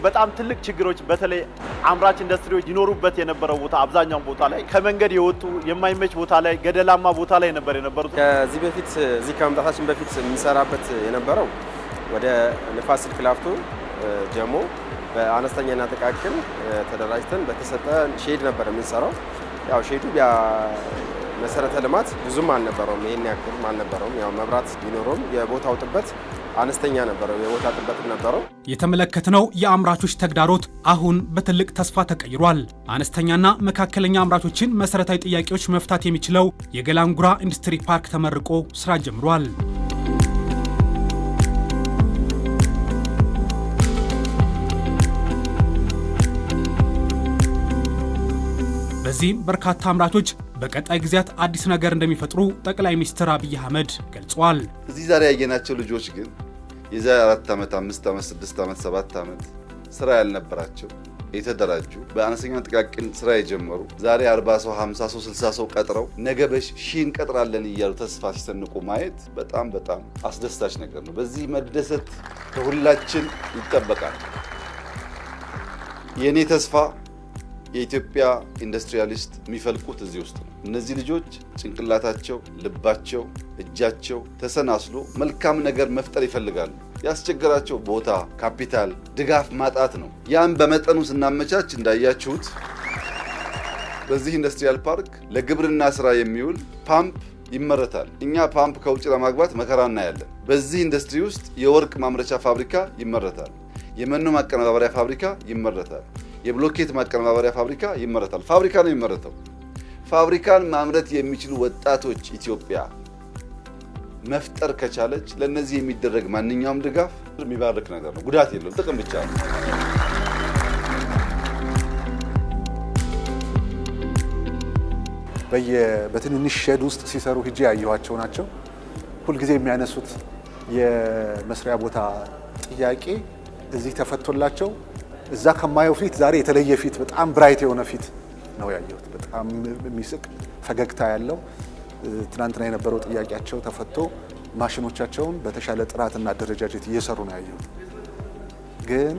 በጣም ትልቅ ችግሮች በተለይ አምራች ኢንዱስትሪዎች ይኖሩበት የነበረው ቦታ አብዛኛው ቦታ ላይ ከመንገድ የወጡ የማይመች ቦታ ላይ ገደላማ ቦታ ላይ ነበር የነበሩት። ከዚህ በፊት እዚህ ከመምጣታችን በፊት የምንሰራበት የነበረው ወደ ንፋስ ስልክ ላፍቶ ጀሞ በአነስተኛና ጥቃቅን ተደራጅተን በተሰጠ ሼድ ነበር የምንሰራው። ያው ሼዱ መሰረተ ልማት ብዙም አልነበረውም፣ ይሄን ያክል አልነበረውም። ያው መብራት ቢኖርም የቦታው ጥበት አነስተኛ ነበረው፣ የቦታ ጥበት ነበረው። የተመለከትነው የአምራቾች ተግዳሮት አሁን በትልቅ ተስፋ ተቀይሯል። አነስተኛና መካከለኛ አምራቾችን መሰረታዊ ጥያቄዎች መፍታት የሚችለው የገላንጉራ ኢንዱስትሪ ፓርክ ተመርቆ ስራ ጀምሯል። በዚህም በርካታ አምራቾች በቀጣይ ጊዜያት አዲስ ነገር እንደሚፈጥሩ ጠቅላይ ሚኒስትር አብይ አህመድ ገልጸዋል። እዚህ ዛሬ ያየናቸው ልጆች ግን የዛሬ 4 ዓመት 5 ዓመት 6 ዓመት 7 ዓመት ስራ ያልነበራቸው የተደራጁ በአነስተኛ ጥቃቅን ስራ የጀመሩ ዛሬ 40 ሰው 50 ሰው 60 ሰው ቀጥረው ነገ በሺህ እንቀጥራለን እያሉ ተስፋ ሲሰንቁ ማየት በጣም አስደሳች ነገር ነው። በዚህ መደሰት ከሁላችን ይጠበቃል። የኔ ተስፋ የኢትዮጵያ ኢንዱስትሪያሊስት የሚፈልቁት እዚህ ውስጥ ነው። እነዚህ ልጆች ጭንቅላታቸው፣ ልባቸው፣ እጃቸው ተሰናስሎ መልካም ነገር መፍጠር ይፈልጋሉ። ያስቸገራቸው ቦታ፣ ካፒታል፣ ድጋፍ ማጣት ነው። ያን በመጠኑ ስናመቻች እንዳያችሁት በዚህ ኢንዱስትሪያል ፓርክ ለግብርና ስራ የሚውል ፓምፕ ይመረታል። እኛ ፓምፕ ከውጭ ለማግባት መከራ እናያለን። በዚህ ኢንዱስትሪ ውስጥ የወርቅ ማምረቻ ፋብሪካ ይመረታል። የመኖ ማቀነባበሪያ ፋብሪካ ይመረታል። የብሎኬት ማቀነባበሪያ ፋብሪካ ይመረታል። ፋብሪካ ነው የሚመረተው። ፋብሪካን ማምረት የሚችሉ ወጣቶች ኢትዮጵያ መፍጠር ከቻለች ለነዚህ የሚደረግ ማንኛውም ድጋፍ የሚባርክ ነገር ነው። ጉዳት የለውም፣ ጥቅም ብቻ ነው። በትንንሽ ሼድ ውስጥ ሲሰሩ ሂጄ ያየኋቸው ናቸው። ሁልጊዜ የሚያነሱት የመስሪያ ቦታ ጥያቄ እዚህ ተፈቶላቸው እዛ ከማየው ፊት ዛሬ የተለየ ፊት፣ በጣም ብራይት የሆነ ፊት ነው ያየሁት። በጣም የሚስቅ ፈገግታ ያለው ትናንትና የነበረው ጥያቄያቸው ተፈቶ ማሽኖቻቸውን በተሻለ ጥራትና አደረጃጀት እየሰሩ ነው ያየሁት። ግን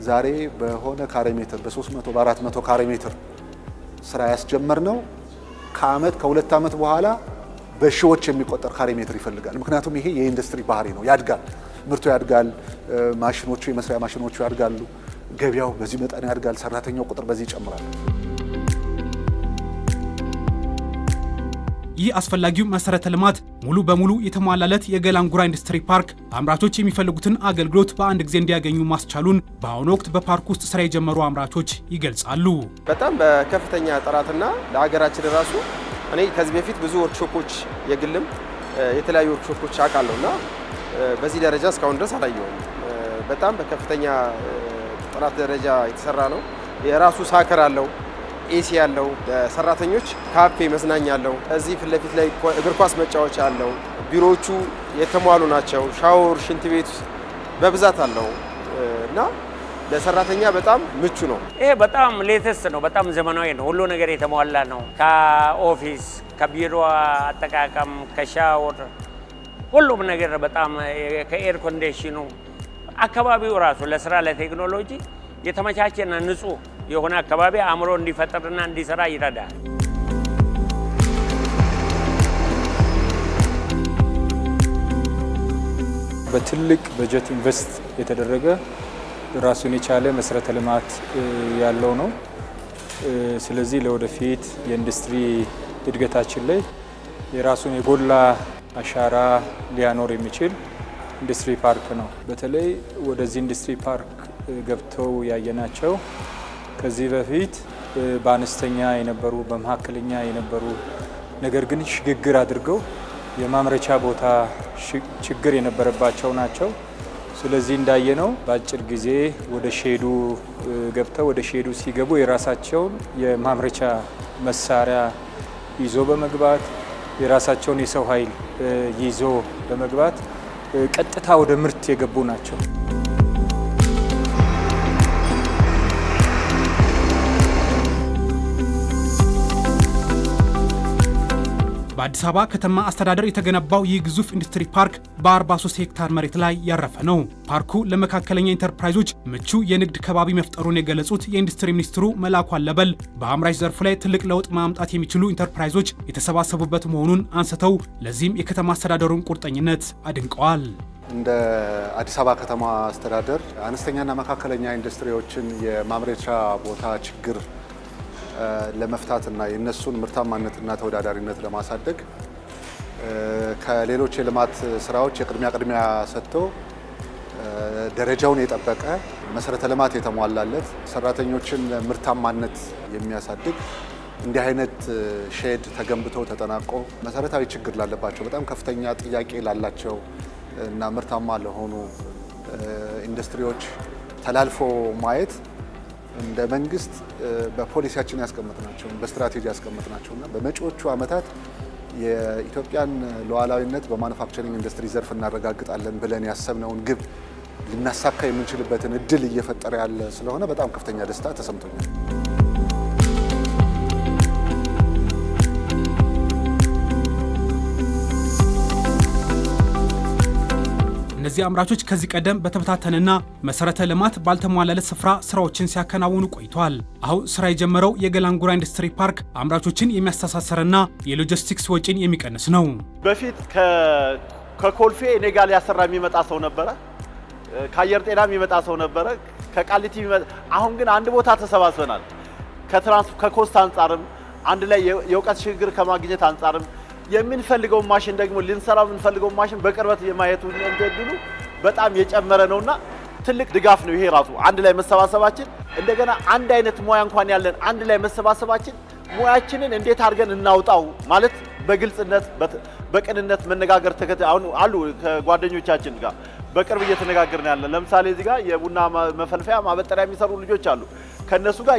ዛሬ በሆነ ካሬ ሜትር በ300 በ400 ካሬ ሜትር ስራ ያስጀመር ነው ከአመት ከ2 ዓመት በኋላ በሺዎች የሚቆጠር ካሬ ሜትር ይፈልጋል። ምክንያቱም ይሄ የኢንዱስትሪ ባህሪ ነው። ያድጋል፣ ምርቱ ያድጋል፣ ማሽኖቹ የመስሪያ ማሽኖቹ ያድጋሉ፣ ገበያው በዚህ መጠን ያድጋል፣ ሰራተኛው ቁጥር በዚህ ይጨምራል። ይህ አስፈላጊው መሰረተ ልማት ሙሉ በሙሉ የተሟላለት የገላንጉራ ኢንዱስትሪ ፓርክ አምራቾች የሚፈልጉትን አገልግሎት በአንድ ጊዜ እንዲያገኙ ማስቻሉን በአሁኑ ወቅት በፓርክ ውስጥ ስራ የጀመሩ አምራቾች ይገልጻሉ። በጣም በከፍተኛ ጥራትና ለሀገራችን ራሱ እኔ ከዚህ በፊት ብዙ ወርክሾፖች የግልም የተለያዩ ወርክሾፖች አውቃለሁና በዚህ ደረጃ እስካሁን ድረስ አላየሁም። በጣም በከፍተኛ ጥራት ደረጃ የተሰራ ነው። የራሱ ሳከር አለው፣ ኤሲ ያለው፣ ለሰራተኞች ካፌ መዝናኛ አለው። እዚህ ፊት ለፊት ላይ እግር ኳስ መጫወቻ አለው። ቢሮዎቹ የተሟሉ ናቸው። ሻወር፣ ሽንት ቤት በብዛት አለው እና ለሰራተኛ በጣም ምቹ ነው። ይሄ በጣም ሌተስት ነው። በጣም ዘመናዊ ነው። ሁሉ ነገር የተሟላ ነው። ከኦፊስ ከቢሮ አጠቃቀም ከሻወር ሁሉም ነገር በጣም ከኤር ኮንዲሽኑ አካባቢው ራሱ ለስራ ለቴክኖሎጂ የተመቻቸና ንጹህ የሆነ አካባቢ አእምሮ እንዲፈጠርና እንዲሰራ ይረዳል። በትልቅ በጀት ኢንቨስት የተደረገ ራሱን የቻለ መሰረተ ልማት ያለው ነው። ስለዚህ ለወደፊት የኢንዱስትሪ እድገታችን ላይ የራሱን የጎላ አሻራ ሊያኖር የሚችል ኢንዱስትሪ ፓርክ ነው። በተለይ ወደዚህ ኢንዱስትሪ ፓርክ ገብተው ያየናቸው ከዚህ በፊት በአነስተኛ የነበሩ በመካከለኛ የነበሩ ነገር ግን ሽግግር አድርገው የማምረቻ ቦታ ችግር የነበረባቸው ናቸው። ስለዚህ እንዳየነው በአጭር ጊዜ ወደ ሼዱ ገብተው ወደ ሼዱ ሲገቡ የራሳቸውን የማምረቻ መሳሪያ ይዞ በመግባት የራሳቸውን የሰው ኃይል ይዞ በመግባት ቀጥታ ወደ ምርት የገቡ ናቸው። በአዲስ አበባ ከተማ አስተዳደር የተገነባው ይህ ግዙፍ ኢንዱስትሪ ፓርክ በ43 ሄክታር መሬት ላይ ያረፈ ነው። ፓርኩ ለመካከለኛ ኢንተርፕራይዞች ምቹ የንግድ ከባቢ መፍጠሩን የገለጹት የኢንዱስትሪ ሚኒስትሩ መላኩ አለበል በአምራች ዘርፉ ላይ ትልቅ ለውጥ ማምጣት የሚችሉ ኢንተርፕራይዞች የተሰባሰቡበት መሆኑን አንስተው ለዚህም የከተማ አስተዳደሩን ቁርጠኝነት አድንቀዋል። እንደ አዲስ አበባ ከተማ አስተዳደር አነስተኛና መካከለኛ ኢንዱስትሪዎችን የማምረቻ ቦታ ችግር ለመፍታትና የነሱን ምርታማነትና ተወዳዳሪነት ለማሳደግ ከሌሎች የልማት ስራዎች የቅድሚያ ሰጥቶ ደረጃውን የጠበቀ መሰረተ ልማት የተሟላለት ሰራተኞችን ምርታማነት የሚያሳድግ እንዲህ አይነት ሼድ ተገንብቶ ተጠናቆ መሰረታዊ ችግር ላለባቸው በጣም ከፍተኛ ጥያቄ ላላቸው እና ምርታማ ለሆኑ ኢንዱስትሪዎች ተላልፎ ማየት እንደ መንግስት በፖሊሲያችን ያስቀመጥናቸው በስትራቴጂ ያስቀመጥናቸው እና በመጪዎቹ ዓመታት የኢትዮጵያን ሉዓላዊነት በማኑፋክቸሪንግ ኢንዱስትሪ ዘርፍ እናረጋግጣለን ብለን ያሰብነውን ግብ ልናሳካ የምንችልበትን እድል እየፈጠረ ያለ ስለሆነ በጣም ከፍተኛ ደስታ ተሰምቶኛል። እነዚህ አምራቾች ከዚህ ቀደም በተበታተነና መሰረተ ልማት ባልተሟላለት ስፍራ ስራዎችን ሲያከናውኑ ቆይተዋል። አሁን ስራ የጀመረው የገላንጉራ ኢንዱስትሪ ፓርክ አምራቾችን የሚያስተሳሰርና የሎጂስቲክስ ወጪን የሚቀንስ ነው። በፊት ከኮልፌ እኔ ጋር ሊያሰራ የሚመጣ ሰው ነበረ፣ ከአየር ጤና የሚመጣ ሰው ነበረ፣ ከቃሊቲ የሚመጣ። አሁን ግን አንድ ቦታ ተሰባስበናል። ከኮስት አንጻርም አንድ ላይ የእውቀት ሽግግር ከማግኘት አንጻርም የምንፈልገው ማሽን ደግሞ ልንሰራው የምንፈልገው ማሽን በቅርበት የማየቱ እንደድሉ በጣም የጨመረ ነውና ትልቅ ድጋፍ ነው። ይሄ ራሱ አንድ ላይ መሰባሰባችን እንደገና አንድ አይነት ሙያ እንኳን ያለን አንድ ላይ መሰባሰባችን ሙያችንን እንዴት አድርገን እናውጣው ማለት በግልጽነት በቅንነት መነጋገር አሁን አሉ ከጓደኞቻችን ጋር በቅርብ እየተነጋገርን ያለ። ለምሳሌ እዚህ ጋር የቡና መፈልፈያ ማበጠሪያ የሚሰሩ ልጆች አሉ። ከነሱ ጋር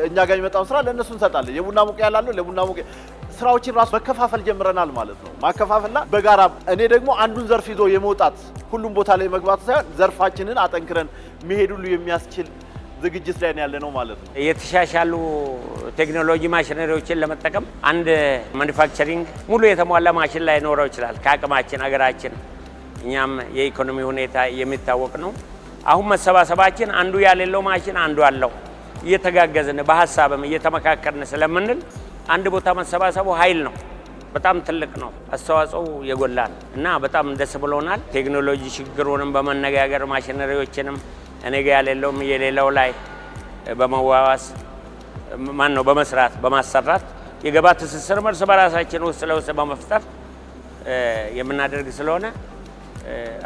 እኛ ጋር የሚመጣውን ስራ ለነሱ እንሰጣለን። የቡና ሙቂያ ያላሉ ለቡና ሙቂያ ስራዎችን ራሱ መከፋፈል ጀምረናል ማለት ነው። ማከፋፈልና በጋራ እኔ ደግሞ አንዱን ዘርፍ ይዞ የመውጣት ሁሉም ቦታ ላይ መግባት ሳይሆን ዘርፋችንን አጠንክረን መሄድ ሁሉ የሚያስችል ዝግጅት ላይ ያለ ነው ማለት ነው። የተሻሻሉ ቴክኖሎጂ ማሽነሪዎችን ለመጠቀም አንድ ማኒፋክቸሪንግ ሙሉ የተሟላ ማሽን ላይ ኖረው ይችላል ከአቅማችን ሀገራችን እኛም የኢኮኖሚ ሁኔታ የሚታወቅ ነው። አሁን መሰባሰባችን አንዱ ያሌለው ማሽን አንዱ አለው እየተጋገዝን በሀሳብም እየተመካከርን ስለምንል አንድ ቦታ መሰባሰቡ ኃይል ነው። በጣም ትልቅ ነው። አስተዋጽኦ የጎላ ነው እና በጣም ደስ ብሎናል። ቴክኖሎጂ ችግሩንም በመነጋገር ማሽነሪዎችንም እኔ ጋር ያሌለውም የሌለው ላይ በመዋዋስ በመስራት በማሰራት የገባ ትስስር እርስ በራሳችን ውስጥ ለውስጥ በመፍጠር የምናደርግ ስለሆነ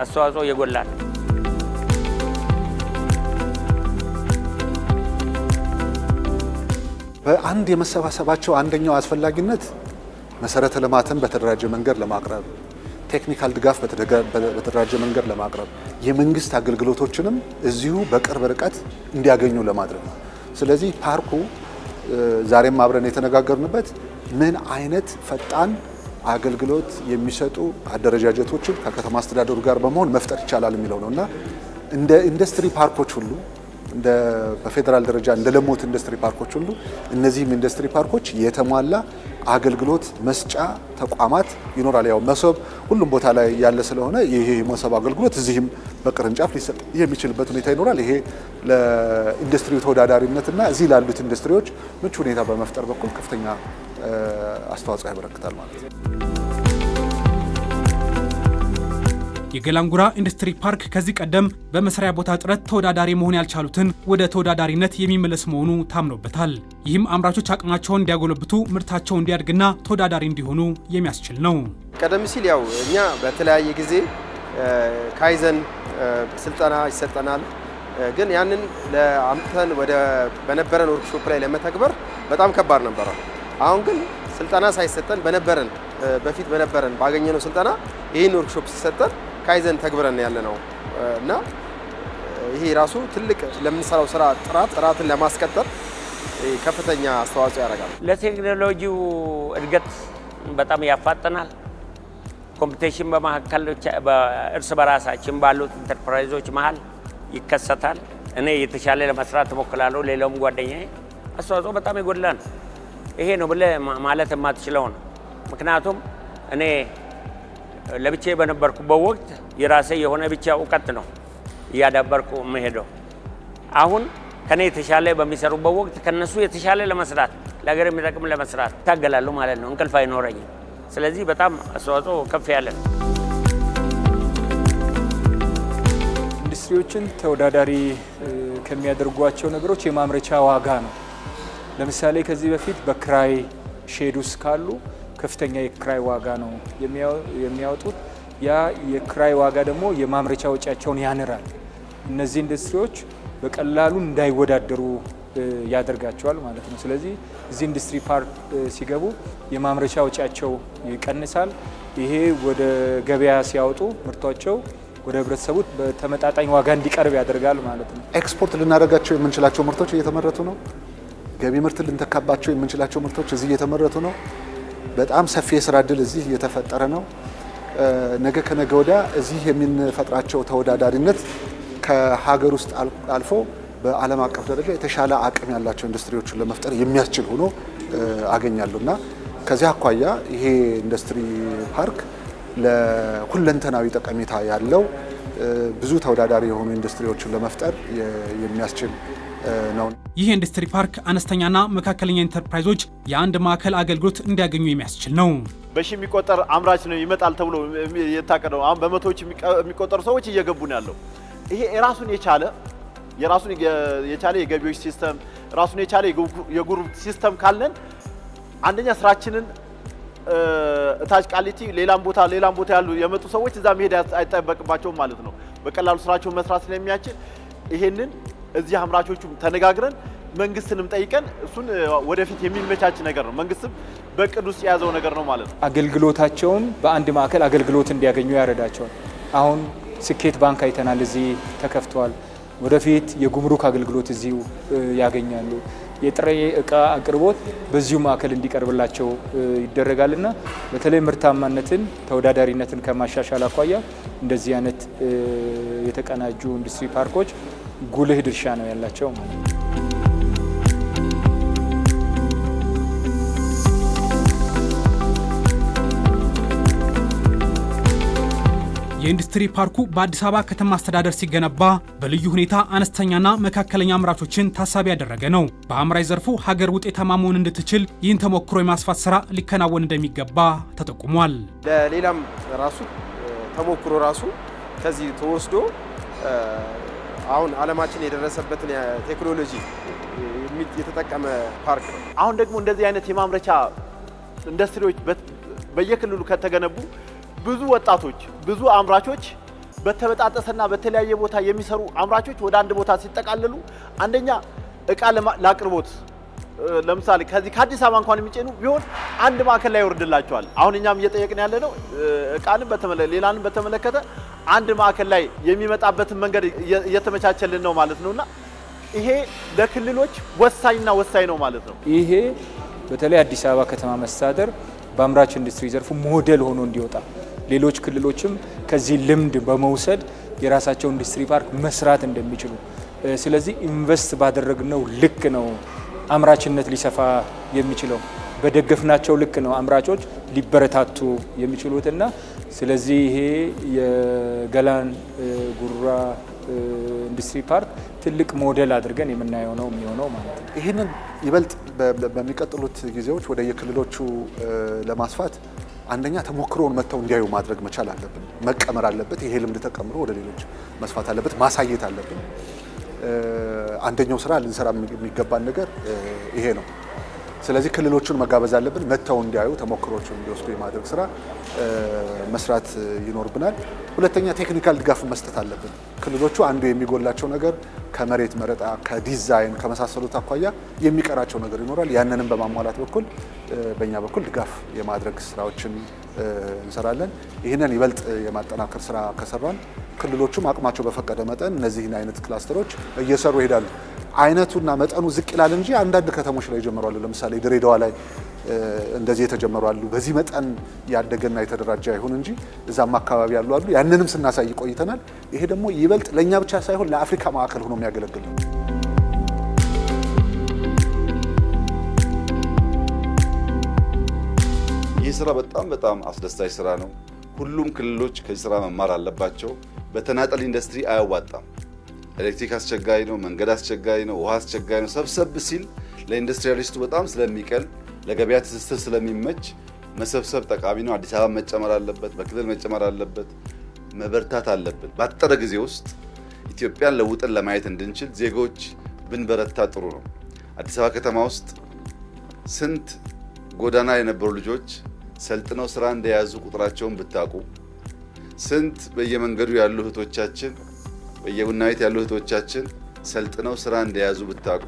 አስተዋጽኦ የጎላ ነው። በአንድ የመሰባሰባቸው አንደኛው አስፈላጊነት መሰረተ ልማትን በተደራጀ መንገድ ለማቅረብ፣ ቴክኒካል ድጋፍ በተደራጀ መንገድ ለማቅረብ፣ የመንግስት አገልግሎቶችንም እዚሁ በቅርብ ርቀት እንዲያገኙ ለማድረግ ነው። ስለዚህ ፓርኩ ዛሬም አብረን የተነጋገርንበት ምን አይነት ፈጣን አገልግሎት የሚሰጡ አደረጃጀቶችን ከከተማ አስተዳደሩ ጋር በመሆን መፍጠር ይቻላል የሚለው ነው እና እንደ ኢንዱስትሪ ፓርኮች ሁሉ በፌደራል ደረጃ እንደ ለሞት ኢንዱስትሪ ፓርኮች ሁሉ እነዚህም ኢንዱስትሪ ፓርኮች የተሟላ አገልግሎት መስጫ ተቋማት ይኖራል። ያው መሶብ ሁሉም ቦታ ላይ ያለ ስለሆነ ይሄ መሶብ አገልግሎት እዚህም በቅርንጫፍ ሊሰጥ የሚችልበት ሁኔታ ይኖራል። ይሄ ለኢንዱስትሪው ተወዳዳሪነትና እዚህ ላሉት ኢንዱስትሪዎች ምቹ ሁኔታ በመፍጠር በኩል ከፍተኛ አስተዋጽኦ ያበረክታል ማለት ነው። የገላንጉራ ኢንዱስትሪ ፓርክ ከዚህ ቀደም በመስሪያ ቦታ እጥረት ተወዳዳሪ መሆን ያልቻሉትን ወደ ተወዳዳሪነት የሚመለስ መሆኑ ታምኖበታል። ይህም አምራቾች አቅማቸውን እንዲያጎለብቱ፣ ምርታቸው እንዲያድግና ተወዳዳሪ እንዲሆኑ የሚያስችል ነው። ቀደም ሲል ያው እኛ በተለያየ ጊዜ ካይዘን ስልጠና ይሰጠናል። ግን ያንን ለአምጥተን በነበረን ወርክሾፕ ላይ ለመተግበር በጣም ከባድ ነበረ። አሁን ግን ስልጠና ሳይሰጠን በፊት በነበረን ባገኘነው ስልጠና ይህን ወርክሾፕ ሲሰጠን ካይዘን ተግብረን ያለ ነው እና ይሄ ራሱ ትልቅ ለምንሰራው ስራ ጥራትን ለማስቀጠል ከፍተኛ አስተዋጽኦ ያደርጋል። ለቴክኖሎጂው እድገት በጣም ያፋጥናል። ኮምፒቲሽን እርስ በራሳችን ባሉት ኢንተርፕራይዞች መሀል ይከሰታል። እኔ የተሻለ ለመስራት እሞክራለሁ፣ ሌላውም ጓደኛዬ። አስተዋጽኦ በጣም የጎላ ነው። ይሄ ነው ብለህ ማለት የማትችለው ነው። ምክንያቱም እኔ ለብቻዬ በነበርኩበት ወቅት የራሴ የሆነ ብቻ እውቀት ነው እያዳበርኩ መሄደው። አሁን ከኔ የተሻለ በሚሰሩበት ወቅት ከነሱ የተሻለ ለመስራት ለሀገር የሚጠቅም ለመስራት ታገላለሁ ማለት ነው። እንቅልፍ አይኖረኝም። ስለዚህ በጣም አስተዋጽኦ ከፍ ያለ ነው። ኢንዱስትሪዎችን ተወዳዳሪ ከሚያደርጓቸው ነገሮች የማምረቻ ዋጋ ነው። ለምሳሌ ከዚህ በፊት በክራይ ሼድ ውስጥ ካሉ ከፍተኛ የክራይ ዋጋ ነው የሚያወጡት። ያ የክራይ ዋጋ ደግሞ የማምረቻ ወጪያቸውን ያንራል። እነዚህ ኢንዱስትሪዎች በቀላሉ እንዳይወዳደሩ ያደርጋቸዋል ማለት ነው። ስለዚህ እዚህ ኢንዱስትሪ ፓርክ ሲገቡ የማምረቻ ወጪያቸው ይቀንሳል። ይሄ ወደ ገበያ ሲያወጡ ምርቷቸው ወደ ህብረተሰቡ በተመጣጣኝ ዋጋ እንዲቀርብ ያደርጋል ማለት ነው። ኤክስፖርት ልናደርጋቸው የምንችላቸው ምርቶች እየተመረቱ ነው። ገቢ ምርት ልንተካባቸው የምንችላቸው ምርቶች እዚህ እየተመረቱ ነው። በጣም ሰፊ የስራ እድል እዚህ እየተፈጠረ ነው። ነገ ከነገ ወዲያ እዚህ የምንፈጥራቸው ተወዳዳሪነት ከሀገር ውስጥ አልፎ በዓለም አቀፍ ደረጃ የተሻለ አቅም ያላቸው ኢንዱስትሪዎችን ለመፍጠር የሚያስችል ሆኖ አገኛለሁ እና ከዚህ አኳያ ይሄ ኢንዱስትሪ ፓርክ ለሁለንተናዊ ጠቀሜታ ያለው ብዙ ተወዳዳሪ የሆኑ ኢንዱስትሪዎችን ለመፍጠር የሚያስችል ነው። ይህ ኢንዱስትሪ ፓርክ አነስተኛና መካከለኛ ኢንተርፕራይዞች የአንድ ማዕከል አገልግሎት እንዲያገኙ የሚያስችል ነው። በሺ የሚቆጠር አምራች ነው ይመጣል ተብሎ የታቀደው። አሁን በመቶዎች የሚቆጠሩ ሰዎች እየገቡ ነው ያለው። ይሄ ራሱን የቻለ የገቢዎች ሲስተም ራሱን የቻለ የጉሩፕ ሲስተም ካለን አንደኛ ስራችንን እታች ቃሊቲ ሌላም ቦታ ያሉ የመጡ ሰዎች እዛ መሄድ አይጠበቅባቸውም ማለት ነው። በቀላሉ ስራቸውን መስራት ስለሚያችል ይሄንን እዚህ አምራቾቹ ተነጋግረን መንግስትንም ጠይቀን እሱን ወደፊት የሚመቻች ነገር ነው። መንግስትም በቅድ ውስጥ የያዘው ነገር ነው ማለት ነው። አገልግሎታቸውን በአንድ ማዕከል አገልግሎት እንዲያገኙ ያረዳቸዋል። አሁን ስኬት ባንክ አይተናል፣ እዚህ ተከፍቷል። ወደፊት የጉምሩክ አገልግሎት እዚሁ ያገኛሉ። የጥሬ እቃ አቅርቦት በዚሁ ማዕከል እንዲቀርብላቸው ይደረጋልና በተለይ ምርታማነትን ተወዳዳሪነትን ከማሻሻል አኳያ እንደዚህ አይነት የተቀናጁ ኢንዱስትሪ ፓርኮች ጉልህ ድርሻ ነው ያላቸው ማለት ነው። የኢንዱስትሪ ፓርኩ በአዲስ አበባ ከተማ አስተዳደር ሲገነባ በልዩ ሁኔታ አነስተኛና መካከለኛ አምራቾችን ታሳቢ ያደረገ ነው። በአምራች ዘርፉ ሀገር ውጤታማ መሆን እንድትችል ይህን ተሞክሮ የማስፋት ስራ ሊከናወን እንደሚገባ ተጠቁሟል። ለሌላም ራሱ ተሞክሮ ራሱ ከዚህ ተወስዶ አሁን ዓለማችን የደረሰበትን ቴክኖሎጂ የተጠቀመ ፓርክ ነው። አሁን ደግሞ እንደዚህ አይነት የማምረቻ ኢንዱስትሪዎች በየክልሉ ከተገነቡ ብዙ ወጣቶች ብዙ አምራቾች በተበጣጠሰና በተለያየ ቦታ የሚሰሩ አምራቾች ወደ አንድ ቦታ ሲጠቃለሉ አንደኛ እቃ ለአቅርቦት ለምሳሌ ከዚህ ከአዲስ አበባ እንኳን የሚጭኑ ቢሆን አንድ ማዕከል ላይ ይወርድላቸዋል። አሁን እኛም እየጠየቅን ያለ ነው እቃንም ሌላንም በተመለከተ አንድ ማዕከል ላይ የሚመጣበትን መንገድ እየተመቻቸልን ነው ማለት ነውና ይሄ ለክልሎች ወሳኝና ወሳኝ ነው ማለት ነው። ይሄ በተለይ አዲስ አበባ ከተማ መስተዳደር በአምራች ኢንዱስትሪ ዘርፉ ሞዴል ሆኖ እንዲወጣ ሌሎች ክልሎችም ከዚህ ልምድ በመውሰድ የራሳቸው ኢንዱስትሪ ፓርክ መስራት እንደሚችሉ፣ ስለዚህ ኢንቨስት ባደረግነው ልክ ነው አምራችነት ሊሰፋ የሚችለው፣ በደገፍናቸው ልክ ነው አምራቾች ሊበረታቱ የሚችሉትና ስለዚህ ይሄ የገላን ጉራ ኢንዱስትሪ ፓርክ ትልቅ ሞዴል አድርገን የምናየው ነው የሚሆነው ማለት ነው። ይህንን ይበልጥ በሚቀጥሉት ጊዜዎች ወደ የክልሎቹ ለማስፋት አንደኛ ተሞክሮውን መጥተው እንዲያዩ ማድረግ መቻል አለብን፣ መቀመር አለበት። ይሄ ልምድ ተቀምሮ ወደ ሌሎች መስፋት አለበት፣ ማሳየት አለብን። አንደኛው ስራ ልንሰራ የሚገባን ነገር ይሄ ነው። ስለዚህ ክልሎቹን መጋበዝ አለብን፣ መጥተው እንዲያዩ ተሞክሮቹን እንዲወስዱ የማድረግ ስራ መስራት ይኖርብናል። ሁለተኛ ቴክኒካል ድጋፍ መስጠት አለብን። ክልሎቹ አንዱ የሚጎላቸው ነገር ከመሬት መረጣ፣ ከዲዛይን ከመሳሰሉት አኳያ የሚቀራቸው ነገር ይኖራል። ያንንም በማሟላት በኩል በእኛ በኩል ድጋፍ የማድረግ ስራዎችን እንሰራለን። ይህንን ይበልጥ የማጠናከር ስራ ከሰራን ክልሎቹም አቅማቸው በፈቀደ መጠን እነዚህን አይነት ክላስተሮች እየሰሩ ይሄዳሉ። አይነቱና መጠኑ ዝቅ ይላል እንጂ አንዳንድ ከተሞች ላይ ጀምሯል። ለምሳሌ ድሬዳዋ ላይ እንደዚህ የተጀመሩ አሉ። በዚህ መጠን ያደገና የተደራጀ አይሁን እንጂ እዛም አካባቢ ያሉ አሉ። ያንንም ስናሳይ ቆይተናል። ይሄ ደግሞ ይበልጥ ለእኛ ብቻ ሳይሆን ለአፍሪካ ማዕከል ሆኖ የሚያገለግል ነው። ይህ ስራ በጣም አስደሳች ስራ ነው። ሁሉም ክልሎች ከዚህ ስራ መማር አለባቸው። በተናጠል ኢንዱስትሪ አያዋጣም። ኤሌክትሪክ አስቸጋሪ ነው፣ መንገድ አስቸጋሪ ነው፣ ውሃ አስቸጋሪ ነው። ሰብሰብ ሲል ለኢንዱስትሪያሊስቱ በጣም ስለሚቀል፣ ለገበያ ትስስር ስለሚመች መሰብሰብ ጠቃሚ ነው። አዲስ አበባ መጨመር አለበት፣ በክልል መጨመር አለበት፣ መበርታት አለብን። ባጠረ ጊዜ ውስጥ ኢትዮጵያን ለውጥን ለማየት እንድንችል ዜጎች ብንበረታ ጥሩ ነው። አዲስ አበባ ከተማ ውስጥ ስንት ጎዳና የነበሩ ልጆች ሰልጥነው ስራ እንደያዙ ቁጥራቸውን ብታቁ፣ ስንት በየመንገዱ ያሉ እህቶቻችን፣ በየቡና ቤት ያሉ እህቶቻችን ሰልጥነው ስራ እንደያዙ ብታቁ፣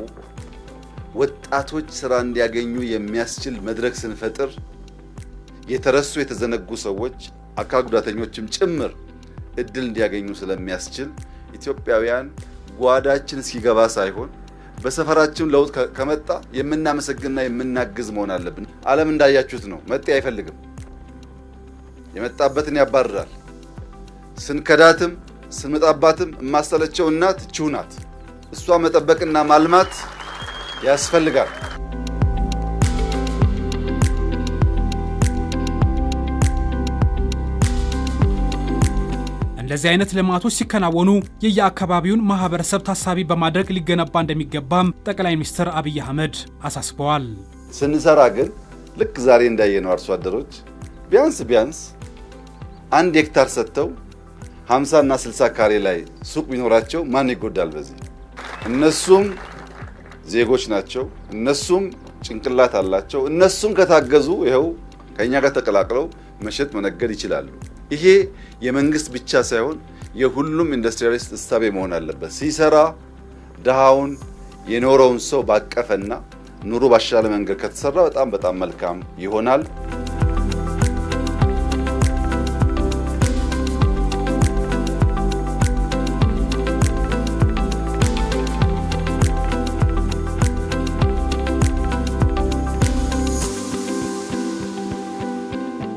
ወጣቶች ስራ እንዲያገኙ የሚያስችል መድረክ ስንፈጥር የተረሱ የተዘነጉ ሰዎች አካል ጉዳተኞችም ጭምር እድል እንዲያገኙ ስለሚያስችል ኢትዮጵያውያን ጓዳችን እስኪገባ ሳይሆን በሰፈራችን ለውጥ ከመጣ የምናመሰግንና የምናግዝ መሆን አለብን። ዓለም እንዳያችሁት ነው፣ መጤ አይፈልግም፣ የመጣበትን ያባርራል። ስንከዳትም ስንመጣባትም የማሰለቸው እናት እቺው ናት። እሷ መጠበቅና ማልማት ያስፈልጋል። እንደዚህ አይነት ልማቶች ሲከናወኑ የየአካባቢውን ማህበረሰብ ታሳቢ በማድረግ ሊገነባ እንደሚገባም ጠቅላይ ሚኒስትር አብይ አህመድ አሳስበዋል። ስንሰራ ግን ልክ ዛሬ እንዳየነው አርሶ አደሮች ቢያንስ 1 ሄክታር ሰጥተው 50 እና 60 ካሬ ላይ ሱቅ ቢኖራቸው ማን ይጎዳል? በዚህ እነሱም ዜጎች ናቸው፣ እነሱም ጭንቅላት አላቸው። እነሱም ከታገዙ ይኸው ከኛ ጋር ተቀላቅለው መሸጥ መነገድ ይችላሉ። ይሄ የመንግስት ብቻ ሳይሆን የሁሉም ኢንዱስትሪያሊስት እሳቤ መሆን አለበት። ሲሰራ ድሃውን የኖረውን ሰው ባቀፈና ኑሮ ባሻለ መንገድ ከተሰራ በጣም መልካም ይሆናል።